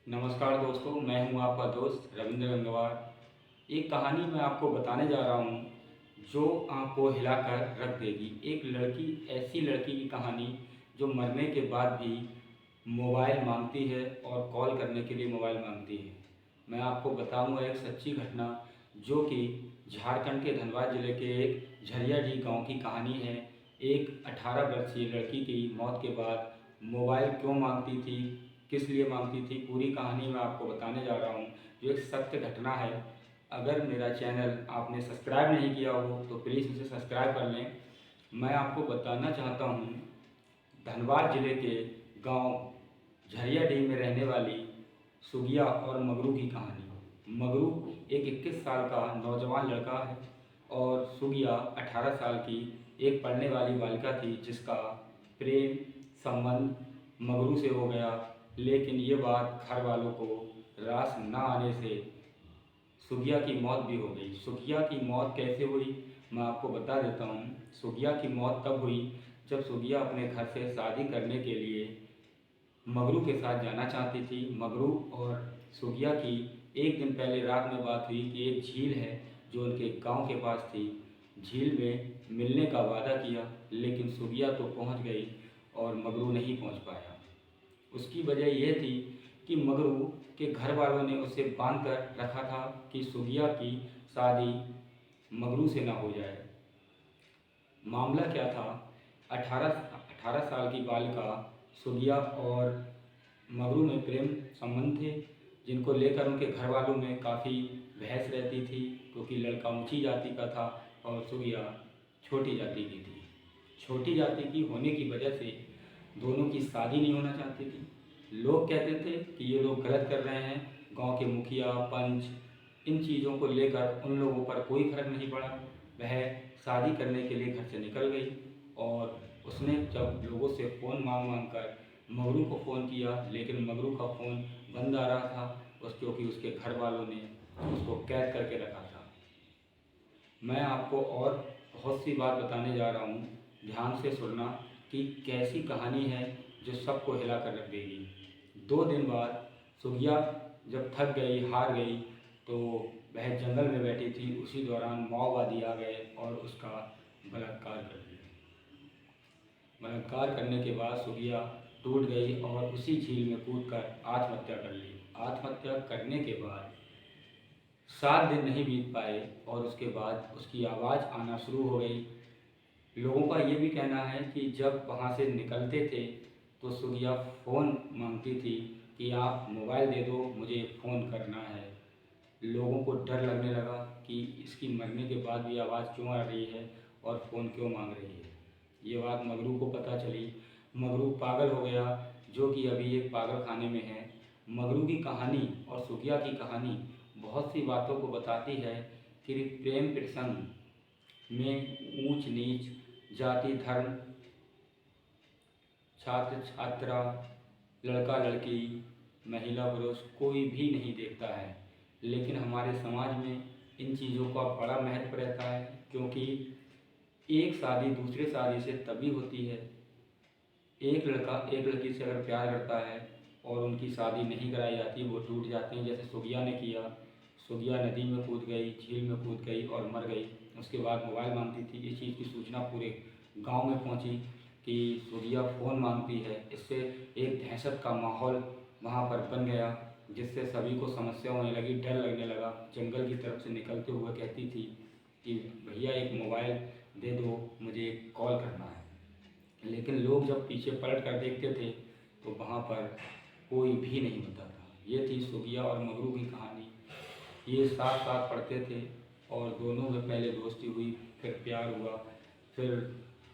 नमस्कार दोस्तों, मैं हूं आपका दोस्त रविंद्र गंगवार। एक कहानी मैं आपको बताने जा रहा हूं जो आपको हिलाकर रख देगी। एक लड़की, ऐसी लड़की की कहानी जो मरने के बाद भी मोबाइल मांगती है और कॉल करने के लिए मोबाइल मांगती है। मैं आपको बताऊंगा एक सच्ची घटना जो कि झारखंड के धनबाद जिले के एक झरियाडीह गांव की कहानी है। एक 18 वर्षीय लड़की की मौत के बाद मोबाइल क्यों मांगती थी, किस लिए मांगती थी, पूरी कहानी मैं आपको बताने जा रहा हूँ जो एक सत्य घटना है। अगर मेरा चैनल आपने सब्सक्राइब नहीं किया हो तो प्लीज़ उसे सब्सक्राइब कर लें। मैं आपको बताना चाहता हूँ धनबाद जिले के गांव झरियाडीह में रहने वाली सुगिया और मगरू की कहानी। मगरू एक 21 साल का नौजवान लड़का है और सुगिया 18 साल की एक पढ़ने वाली बालिका थी जिसका प्रेम संबंध मगरू से हो गया। लेकिन ये बात घर वालों को रास न आने से सुगिया की मौत भी हो गई। सुगिया की मौत कैसे हुई मैं आपको बता देता हूँ। सुगिया की मौत तब हुई जब सुगिया अपने घर से शादी करने के लिए मगरू के साथ जाना चाहती थी। मगरू और सुगिया की एक दिन पहले रात में बात हुई कि एक झील है जो उनके गांव के पास थी, झील में मिलने का वादा किया। लेकिन सुगिया तो पहुंच गई और मगरू नहीं पहुंच पाया। उसकी वजह यह थी कि मगरू के घर वालों ने उसे बांध कर रखा था कि सुगिया की शादी मगरू से ना हो जाए। मामला क्या था, 18 साल की बालिका सुगिया और मगरू में प्रेम संबंध थे जिनको लेकर उनके घर वालों में काफ़ी बहस रहती थी क्योंकि लड़का ऊंची जाति का था और सुगिया छोटी जाति की थी। छोटी जाति की होने की वजह से दोनों की शादी नहीं होना चाहती थी। लोग कहते थे कि ये लोग गलत कर रहे हैं। गांव के मुखिया, पंच, इन चीज़ों को लेकर उन लोगों पर कोई फर्क नहीं पड़ा। वह शादी करने के लिए घर से निकल गई और उसने जब लोगों से फ़ोन मांग मांग कर मगरू को फ़ोन किया, लेकिन मगरू का फ़ोन बंद आ रहा था क्योंकि उसके घर वालों ने उसको कैद करके रखा था। मैं आपको और बहुत सी बात बताने जा रहा हूँ, ध्यान से सुनना कि कैसी कहानी है जो सबको हिला कर रख देगी। 2 दिन बाद सुगिया जब थक गई, हार गई, तो वह जंगल में बैठी थी। उसी दौरान माओवादी आ गए और उसका बलात्कार कर दिया। बलात्कार करने के बाद सुगिया टूट गई और उसी झील में कूदकर आत्महत्या कर ली। आत्महत्या करने के बाद 7 दिन नहीं बीत पाए और उसके बाद उसकी आवाज़ आना शुरू हो गई। लोगों का ये भी कहना है कि जब वहाँ से निकलते थे तो सुगिया फ़ोन मांगती थी कि आप मोबाइल दे दो, मुझे फ़ोन करना है। लोगों को डर लगने लगा कि इसकी मरने के बाद भी आवाज़ क्यों आ रही है और फ़ोन क्यों मांग रही है। ये बात मगरू को पता चली। मगरू पागल हो गया, जो कि अभी एक पागल खाने में है। मगरू की कहानी और सुगिया की कहानी बहुत सी बातों को बताती है कि प्रेम प्रसंग में ऊंच नीच, जाति धर्म, छात्र छात्रा, लड़का लड़की, महिला पुरुष कोई भी नहीं देखता है। लेकिन हमारे समाज में इन चीज़ों का बड़ा महत्व रहता है क्योंकि एक शादी दूसरे शादी से तभी होती है। एक लड़का एक लड़की से अगर प्यार करता है और उनकी शादी नहीं कराई जाती, वो टूट जाते हैं, जैसे सुगिया ने किया। सुगिया नदी में कूद गई, झील में कूद गई और मर गई। उसके बाद मोबाइल मांगती थी। इस चीज़ की सूचना पूरे गांव में पहुंची कि सुगिया फ़ोन मांगती है। इससे एक दहशत का माहौल वहां पर बन गया जिससे सभी को समस्या होने लगी, डर लगने लगा। जंगल की तरफ से निकलते हुए कहती थी कि भैया एक मोबाइल दे दो, मुझे कॉल करना है। लेकिन लोग जब पीछे पलट कर देखते थे तो वहाँ पर कोई भी नहीं होता था। ये थी सुगिया और मगरू की कहानी। ये साथ साथ पढ़ते थे और दोनों में पहले दोस्ती हुई, फिर प्यार हुआ, फिर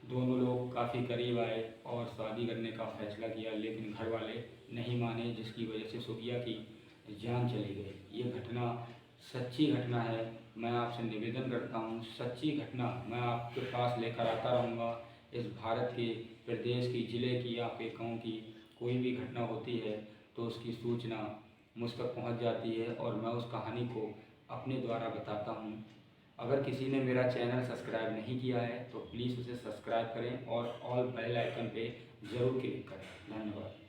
दोनों लोग काफ़ी करीब आए और शादी करने का फैसला किया। लेकिन घर वाले नहीं माने जिसकी वजह से सुगिया की जान चली गई। ये घटना सच्ची घटना है। मैं आपसे निवेदन करता हूँ, सच्ची घटना मैं आपके पास लेकर आता रहूँगा। इस भारत के प्रदेश की, ज़िले की या फिर गाँव की कोई भी घटना होती है तो उसकी सूचना मुझ तक पहुँच जाती है और मैं उस कहानी को अपने द्वारा बताता हूँ। अगर किसी ने मेरा चैनल सब्सक्राइब नहीं किया है तो प्लीज़ उसे सब्सक्राइब करें और ऑल बेल आइकन पे ज़रूर क्लिक करें। धन्यवाद।